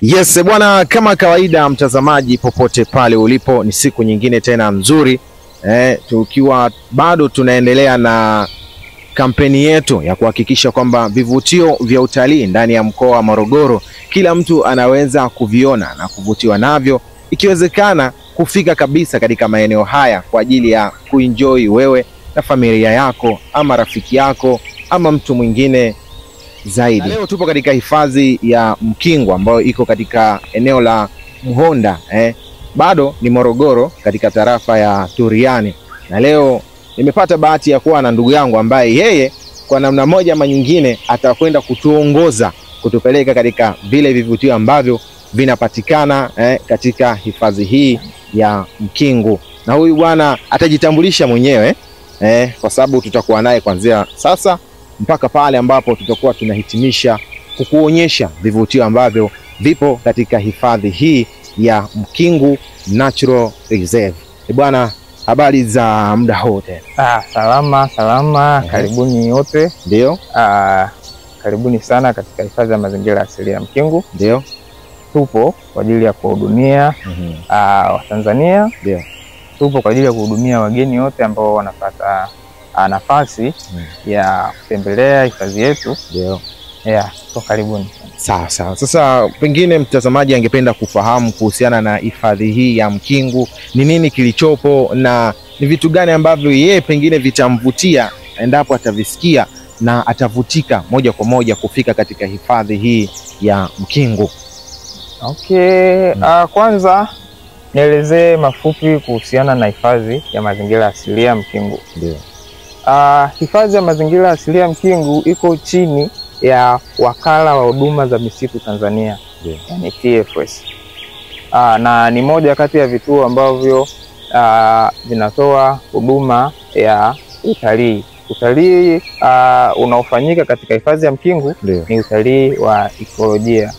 Yes bwana, kama kawaida mtazamaji popote pale ulipo, ni siku nyingine tena nzuri tukiwa bado tunaendelea na kampeni yetu ya kuhakikisha kwamba vivutio vya utalii ndani ya mkoa wa Morogoro kila mtu anaweza kuviona na kuvutiwa navyo, ikiwezekana kufika kabisa katika maeneo haya kwa ajili ya kuenjoy wewe na familia yako ama rafiki yako ama mtu mwingine zaidi. Leo tupo katika hifadhi ya Mkingu ambayo iko katika eneo la Mhonda bado ni Morogoro katika tarafa ya Turiani, na leo nimepata bahati ya kuwa na ndugu yangu ambaye yeye kwa namna moja ama nyingine atakwenda kutuongoza kutupeleka katika vile vivutio ambavyo vinapatikana katika hifadhi hii ya Mkingu. Na huyu bwana atajitambulisha mwenyewe kwa sababu tutakuwa naye kuanzia sasa mpaka pale ambapo tutakuwa tunahitimisha kukuonyesha vivutio ambavyo vipo katika hifadhi hii ya Mkingu Natural Reserve. Bwana, habari za muda wote? Salama. Karibuni wote. Ndio. Karibuni sana katika hifadhi ya mazingira asili ya Mkingu. Ndio. Tupo kwa ajili ya kuhudumia Watanzania. Ndio. Tupo kwa ajili ya kuhudumia wageni wote ambao wanapata nafasi ya kutembelea hifadhi yetu. Ndio. So karibuni. Sawa. Sasa pengine mtazamaji angependa kufahamu kuhusiana na hifadhi hii ya Mkingu, ni nini kilichopo na ni vitu gani ambavyo yeye pengine vitamvutia endapo atavisikia na atavutika moja kwa moja kufika katika hifadhi hii ya Mkingu. Kwanza nielezee mafupi kuhusiana na hifadhi ya mazingira asilia ya Mkingu. Ndio. Hifadhi ya mazingira asilia ya Mkingu iko chini ya Wakala wa Huduma za Misitu Tanzania, yani TFS. Na ni moja kati ya vituo ambavyo vinatoa huduma ya utalii. Utalii unaofanyika katika hifadhi ya Mkingu ni utalii wa ekolojia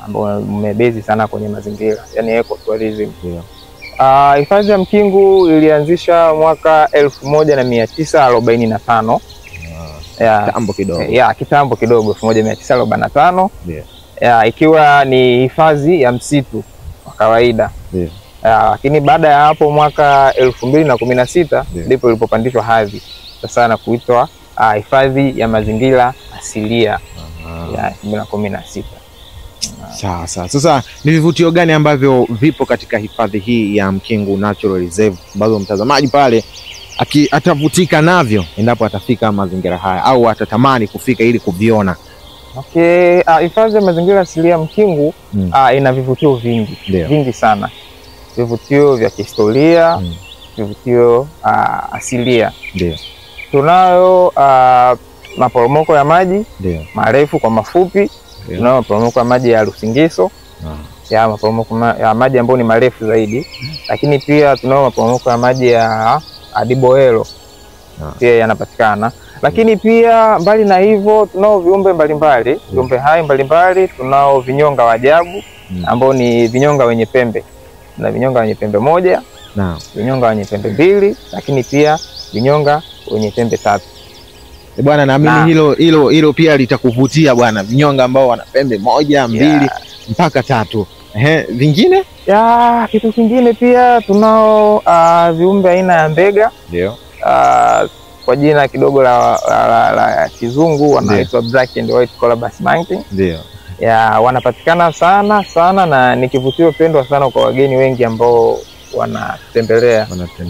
ambao umebezi sana kwenye mazingira, yani ecotourism. Hifadhi ya Mkingu ilianzisha mwaka 1945. Kitambo kidogo 1945. Ikiwa ni hifadhi ya msitu wa kawaida. Lakini baada ya hapo mwaka 2016 ndipo ilipopandishwa hadhi sasa na kuitwa hifadhi ya mazingira asilia ya 2016. Sawa. Sasa ni vivutio gani ambavyo vipo katika hifadhi hii ya Mkingu Natural Reserve ambazo mtazamaji pale atavutika navyo endapo atafika mazingira haya au atatamani kufika ili kuviona? Hifadhi ya mazingira asilia ya Mkingu ina vivutio vingi sana. Vivutio vya kihistoria, vivutio asilia. Ndio. Tunayo maporomoko ya maji marefu kwa mafupi. Tunayo maporomoko ya maji ya Lusingiso, maporomoko ya maji ambayo ni marefu zaidi. Lakini pia tunayo maporomoko ya maji ya Adiboelo pia yanapatikana. Lakini pia mbali na hivyo tunao viumbe mbalimbali, viumbe hai mbalimbali. Tunao vinyonga wa ajabu ambao ni vinyonga wenye pembe. Na vinyonga wenye pembe moja, vinyonga wenye pembe mbili, lakini pia vinyonga wenye pembe tatu. Bwana, naamini hilo pia litakuvutia bwana, vinyonga ambao wana pembe moja, mbili mpaka tatu. Vingine? Kitu kingine pia tunao viumbe aina ya mbega. Ndio. Kwa jina kidogo la kizungu wanaitwa black and white colobus monkey. Ndio. Wanapatikana sana na ni kivutio pendwa sana kwa wageni wengi ambao wanatembelea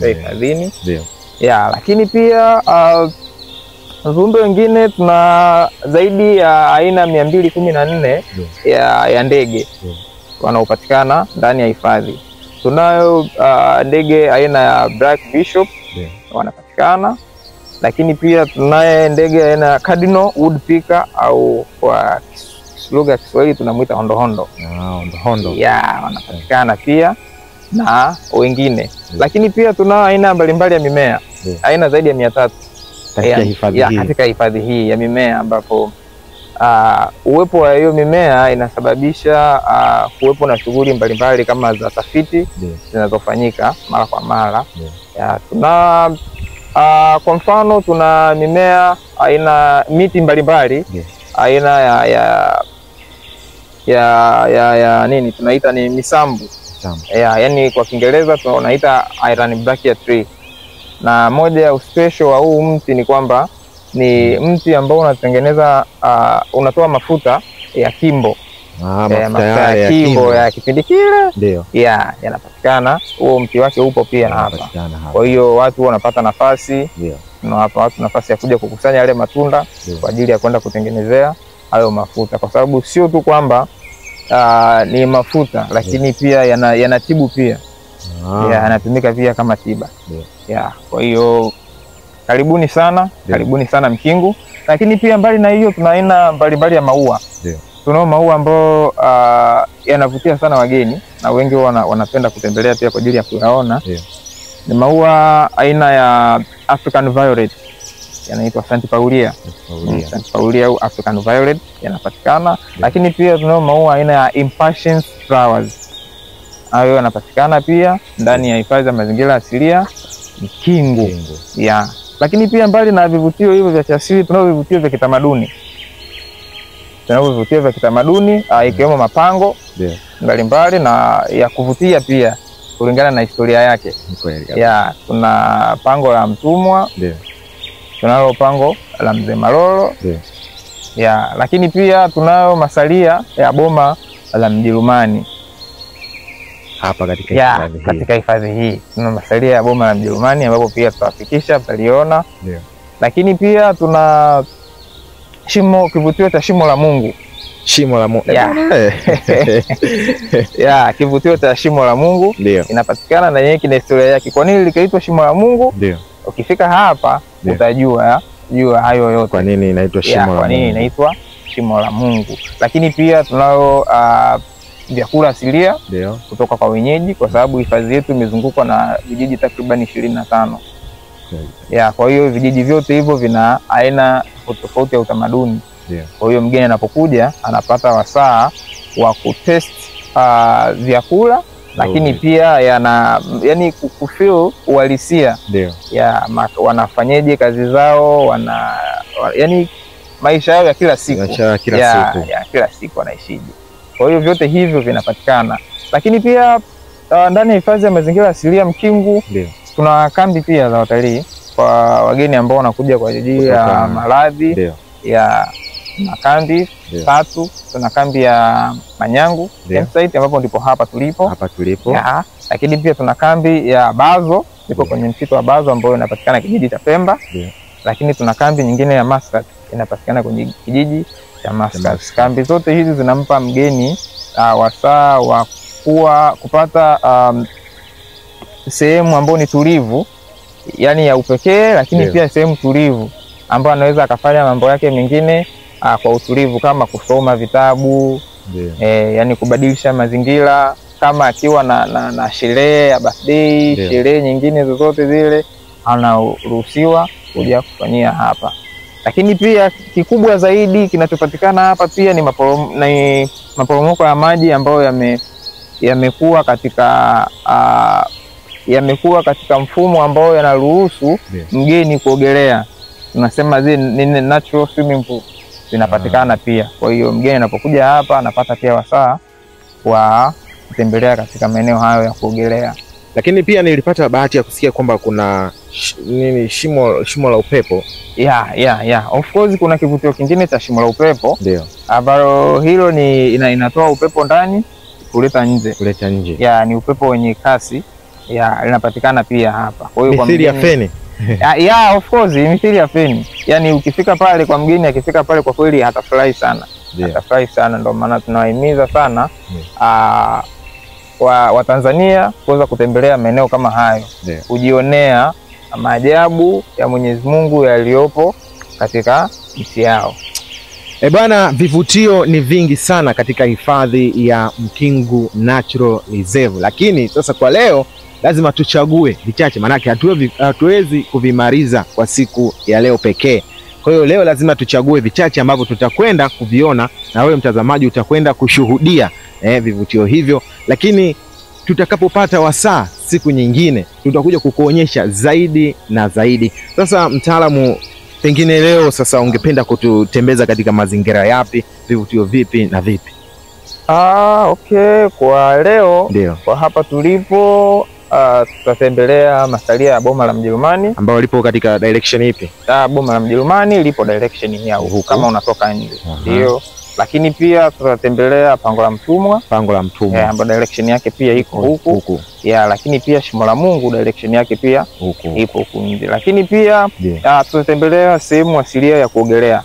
hifadhini. Ndio. Lakini pia viumbe wengine tuna zaidi ya aina 214 ya ndege wanaopatikana ndani ya hifadhi. Tunayo ndege aina ya black bishop wanapatikana, lakini pia tunaye ndege aina ya cardinal woodpecker au kwa lugha ya Kiswahili tunamuita hondohondo. Hondohondo. Wanapatikana pia na wengine. Lakini pia tunao aina mbalimbali ya mimea, aina zaidi ya 300 katika hifadhi hii ya mimea, ambapo uwepo wa hiyo mimea inasababisha kuwepo na shughuli mbalimbali kama za tafiti zinazofanyika mara kwa mara. Tuna kwa mfano tuna mimea aina miti mbalimbali aina ya nini tunaita ni misambu. Yani kwa Kiingereza tunaita Ironbarkia tree. Na moja ya special wa huu mti ni kwamba ni mti ambao unatengeneza unatoa mafuta ya kimbo. Mafuta ya kimbo ya kipindi kile. Ndio. Yanapatikana. Huo mti wake upo pia hapa. Kwa hiyo watu wanapata nafasi. Ndio. Tunawapa watu nafasi ya kuja kukusanya yale matunda kwa ajili ya kwenda kutengenezea hayo mafuta, kwa sababu sio tu kwamba ni mafuta lakini pia yanatibu pia. Yanatumika pia kama tiba. Kwa hiyo karibuni sana, karibuni sana Mkingu. Lakini pia mbali na hiyo tuna aina mbalimbali ya maua. Tunao maua ambayo yanavutia sana wageni na wengi wanapenda kutembelea pia kwa ajili ya kuyaona. Ni maua aina ya African Violet, yanaitwa St. Paulia. St. Paulia au African Violet yanapatikana. Lakini pia tunao maua aina ya Impatiens Flowers. Hayo yanapatikana pia ndani ya hifadhi ya mazingira asilia Mkingu. Lakini pia mbali na vivutio hivyo vya kiasili tunao vivutio vya kitamaduni. Tunao vivutio vya kitamaduni ikiwemo mapango mbalimbali na ya kuvutia pia kulingana na historia yake. Tuna pango la Mtumwa. Tunalo pango la Mzee Malolo. Lakini pia tunayo masalia ya boma la Mjerumani. Hapa katika hifadhi hii tuna masalia ya boma la Mjerumani ambapo pia tutafikisha mtaliona. Lakini pia tuna kivutio cha Shimo la Mungu. Shimo la Mungu. Kivutio cha Shimo la Mungu inapatikana na yeye kina historia yake. Kwa nini likaitwa Shimo la Mungu? Ukifika hapa utajua hayo yote. Kwa nini inaitwa Shimo la Mungu? Kwa nini inaitwa Shimo la Mungu? Lakini pia tunao vyakula asilia kutoka kwa wenyeji, kwa sababu hifadhi yetu imezungukwa na vijiji takriban 25. Kwa hiyo vijiji vyote hivyo vina aina tofauti ya utamaduni. Kwa hiyo mgeni anapokuja anapata wasaa wa kutest vyakula, lakini pia yani kufeel uhalisia wanafanyaje kazi zao, yani maisha yao ya kila siku. Kila siku wanaishije. Kwa hiyo vyote hivyo vinapatikana. Lakini pia ndani ya hifadhi ya mazingira asilia Mkingu tuna kambi pia za watalii kwa wageni ambao wanakuja kwa ajili ya maradhi. Makambi 3. Tuna kambi ya Manyangu campsite ambapo ndipo hapa tulipo. Lakini pia tuna kambi ya Bazo iko kwenye msitu wa Bazo ambayo inapatikana kijiji cha Pemba. Lakini tuna kambi nyingine ya Muscat inapatikana kwenye kijiji cha Muscat. Kambi zote hizi zinampa mgeni wasaa wa kupata sehemu ambayo ni tulivu, yani ya upekee, lakini pia sehemu tulivu ambayo anaweza akafanya mambo yake mengine kwa utulivu, kama kusoma vitabu, yani kubadilisha mazingira, kama akiwa na sherehe ya birthday, sherehe nyingine zozote zile anaruhusiwa kuja kufanyia hapa. Lakini pia kikubwa zaidi kinachopatikana hapa pia ni maporomoko ya maji ambayo yamekuwa katika mfumo ambao yanaruhusu mgeni kuogelea. Tunasema ni natural swimming pool zinapatikana pia. Kwa hiyo mgeni anapokuja hapa anapata pia wasaa wa kutembelea katika maeneo hayo ya kuogelea. Lakini pia nilipata bahati ya kusikia kwamba kuna shimo la upepo. Of course kuna kivutio kingine cha shimo la upepo. Ambalo hilo inatoa upepo ndani kuleta nje. Ni upepo wenye kasi. Linapatikana pia hapa. Kwa hiyo mithili ya feni. Of course mithili ya feni. Yani ukifika pale kwa mgeni, akifika pale kwa kweli atafurahi sana. Atafurahi sana, ndio maana tunawahimiza sana wa Tanzania kuweza kutembelea maeneo kama hayo. Kujionea maajabu ya Mwenyezi Mungu yaliyopo katika nchi yao. Bwana, vivutio ni vingi sana katika hifadhi ya Mkingu Natural Reserve, lakini sasa kwa leo lazima tuchague vichache, maanake hatuwezi kuvimaliza kwa siku ya leo pekee. Kwa hiyo leo lazima tuchague vichache ambavyo tutakwenda kuviona na wewe mtazamaji utakwenda kushuhudia vivutio hivyo, lakini tutakapopata wasaa siku nyingine tutakuja kukuonyesha zaidi na zaidi. Sasa mtaalamu, pengine leo sasa ungependa kututembeza katika mazingira yapi, vivutio vipi na vipi? Okay, kwa leo ndio kwa hapa tulipo tutatembelea masalia ya boma la Mjerumani ambao lipo katika direction ipi? Boma la Mjerumani lipo direction hii huko kama unatoka nje. Ndio. Lakini pia tutatembelea Pango la Mtumwa. Pango la Mtumwa ambapo direction yake pia iko huku. Lakini pia Shimo la Mungu direction yake pia ipo huku nje. Lakini pia tutatembelea sehemu asilia ya kuogelea,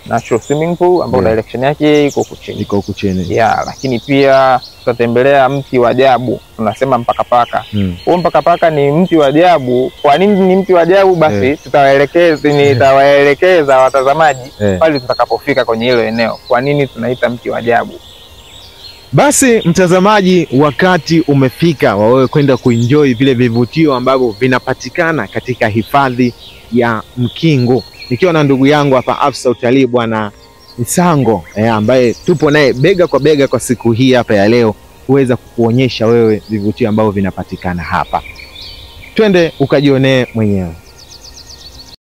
natural swimming pool, ambapo direction yake iko huku chini. Lakini pia tutatembelea mti wa ajabu, tunasema mpakapaka. Huo mpakapaka ni mti wa ajabu. Kwa nini ni mti wa ajabu? Basi nitawaelekeza watazamaji pale tutakapofika kwenye hilo eneo, kwa nini tunaita mti wa ajabu. Basi mtazamaji, wakati umefika wa wewe kwenda kuenjoy vile vivutio ambavyo vinapatikana katika hifadhi ya Mkingu, nikiwa na ndugu yangu hapa afisa utalii Bwana Misango ambaye tupo naye bega kwa bega kwa siku hii hapa ya leo, kuweza kukuonyesha wewe vivutio ambavyo vinapatikana hapa. Twende ukajionee mwenyewe.